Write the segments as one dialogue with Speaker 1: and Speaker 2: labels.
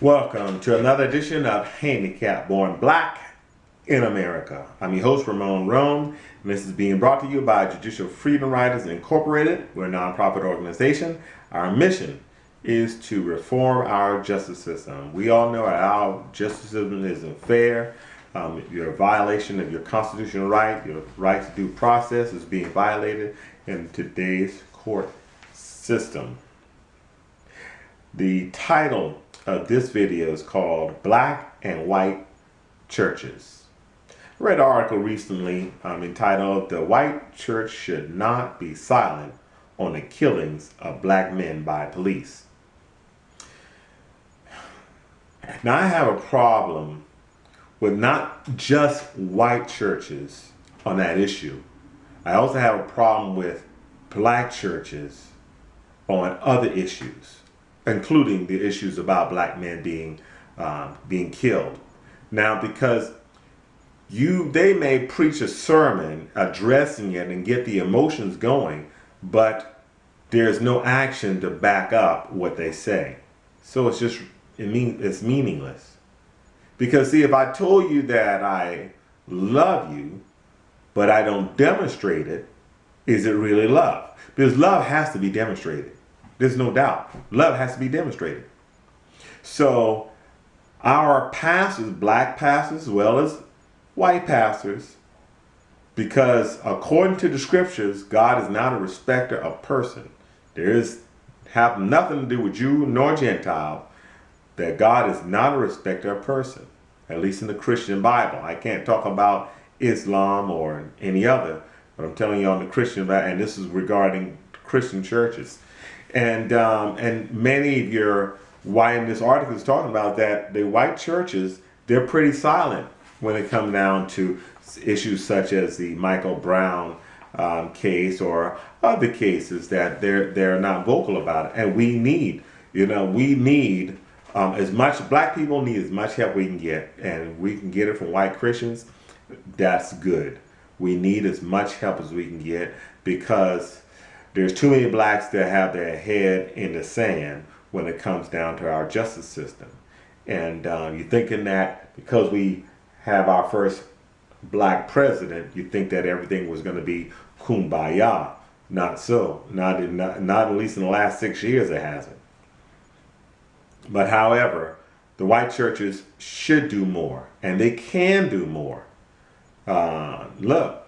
Speaker 1: Welcome to another edition of Handicap Born Black in America. I'm your host, Ramon Rome, and this is being brought to you by Judicial Freedom Riders Incorporated. We're a nonprofit organization. Our mission is to reform our justice system. We all know our justice system isn't fair. Your violation of your constitutional right, your right to due process, is being violated in today's court system. The title of this video is called Black and White Churches. I read an article recently entitled "The White Church Should Not Be Silent on the Killings of Black Men by Police." Now, I have a problem with not just white churches on that issue. I also have a problem with black churches on other issues, including the issues about black men being killed. Now, because they may preach a sermon addressing it and get the emotions going, but there's no action to back up what they say. So it's meaningless. Because see, if I told you that I love you, but I don't demonstrate it, is it really love? Because love has to be demonstrated. There's no doubt. Love has to be demonstrated. So our pastors, black pastors as well as white pastors, because according to the scriptures, God is not a respecter of person. Have nothing to do with Jew nor Gentile, that God is not a respecter of person, at least in the Christian Bible. I can't talk about Islam or any other, but I'm telling you on the Christian Bible, and this is regarding Christian churches. And many of in this article is talking about that the white churches, they're pretty silent when it comes down to issues such as the Michael Brown case or other cases, that they're not vocal about it. And we need as much, black people need as much help we can get, and we can get it from white Christians. That's good. We need as much help as we can get, because there's too many blacks that have their head in the sand when it comes down to our justice system. And you're thinking that because we have our first black president, you think that everything was going to be kumbaya. Not so. Not at least in the last 6 years it hasn't. But however, the white churches should do more, and they can do more. Look,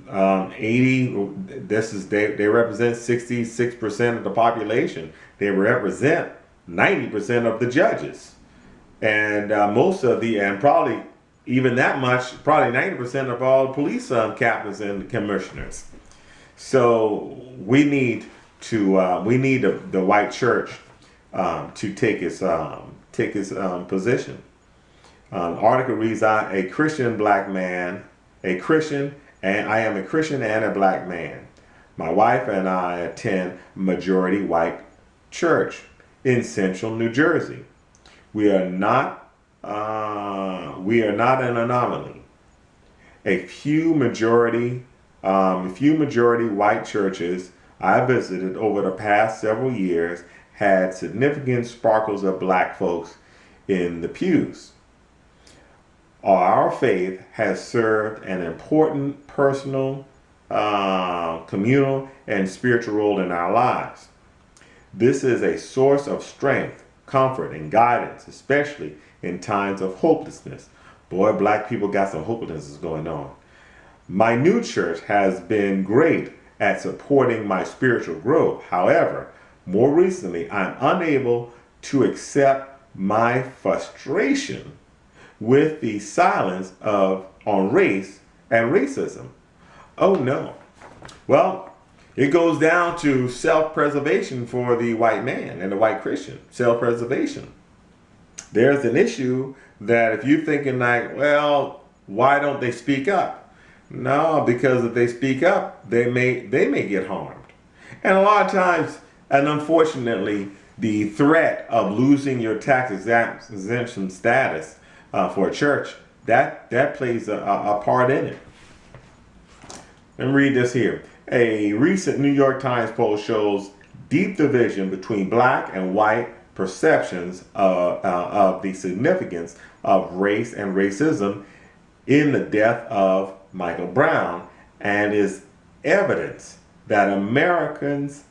Speaker 1: they represent 66% of the population. They represent 90% of the judges, and probably even that much, probably 90% of all police captains and commissioners. So we need the white church to take its position. Article reads, I am a Christian and a black man. My wife and I attend majority white church in central New Jersey. We are not an anomaly. A few majority white churches I visited over the past several years had significant sparkles of black folks in the pews. Our faith has served an important personal, communal, and spiritual role in our lives. This is a source of strength, comfort, and guidance, especially in times of hopelessness. Boy, black people got some hopelessness going on. My new church has been great at supporting my spiritual growth. However, more recently, I'm unable to accept my frustration with the silence on race and racism. Oh no. Well, it goes down to self-preservation for the white man and the white Christian. Self-preservation. There's an issue that if you're thinking like, well, why don't they speak up? No, because if they speak up, they may get harmed. And a lot of times, and unfortunately, the threat of losing your tax exemption status for a church, that plays a part in it. Let me read this here. A recent New York Times poll shows deep division between black and white perceptions of the significance of race and racism in the death of Michael Brown, and is evidence that Americans'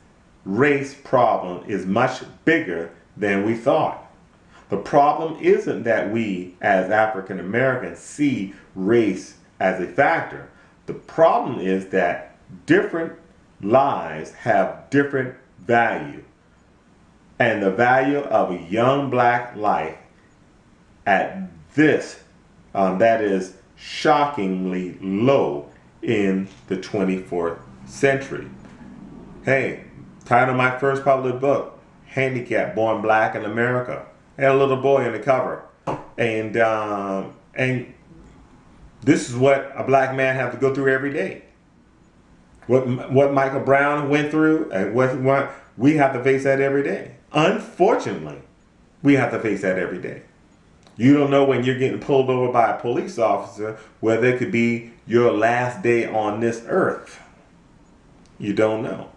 Speaker 1: race problem is much bigger than we thought. The problem isn't that we as African Americans see race as a factor. The problem is that different lives have different value. And the value of a young black life at this, that is shockingly low in the 24th century. Hey, title of my first published book, Handicapped, Born Black in America. I had a little boy on the cover. And this is what a black man has to go through every day. What Michael Brown went through, and what we have to face that every day. Unfortunately, we have to face that every day. You don't know when you're getting pulled over by a police officer whether it could be your last day on this earth. You don't know.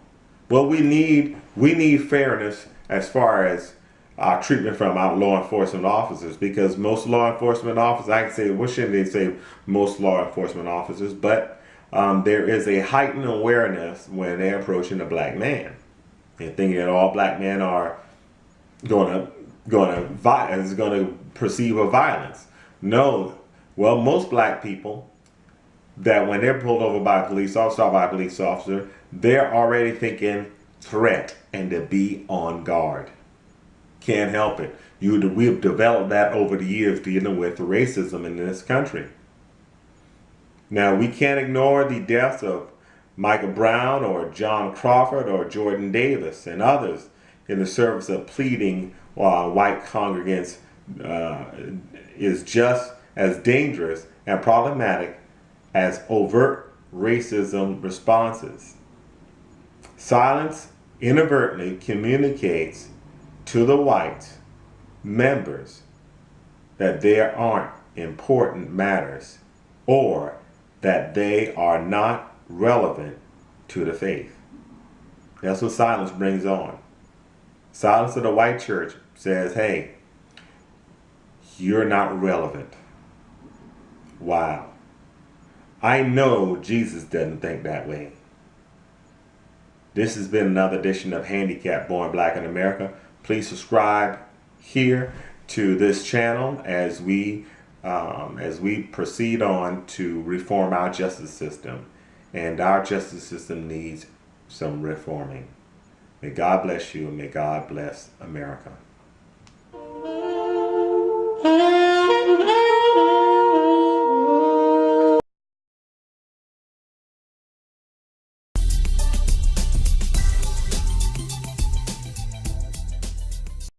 Speaker 1: Well, we need fairness as far as treatment from our law enforcement officers, because most law enforcement officers, I can say, what shouldn't they say most law enforcement officers, but there is a heightened awareness when they're approaching a black man and thinking that all black men are going to perceive a violence. No. Well, most black people, that when they're pulled over by a police officer, they're already thinking threat and to be on guard. Can't help it. We've developed that over the years dealing with racism in this country. Now, we can't ignore the deaths of Michael Brown or John Crawford or Jordan Davis and others in the service of pleading white congregants is just as dangerous and problematic as overt racism responses. Silence inadvertently communicates to the white members that there aren't important matters or that they are not relevant to the faith. That's what silence brings on. Silence of the white church says, hey, you're not relevant. Wow. I know Jesus doesn't think that way. This has been another edition of Handicapped, Born Black in America. Please subscribe here to this channel as we proceed on to reform our justice system. And our justice system needs some reforming. May God bless you, and may God bless America.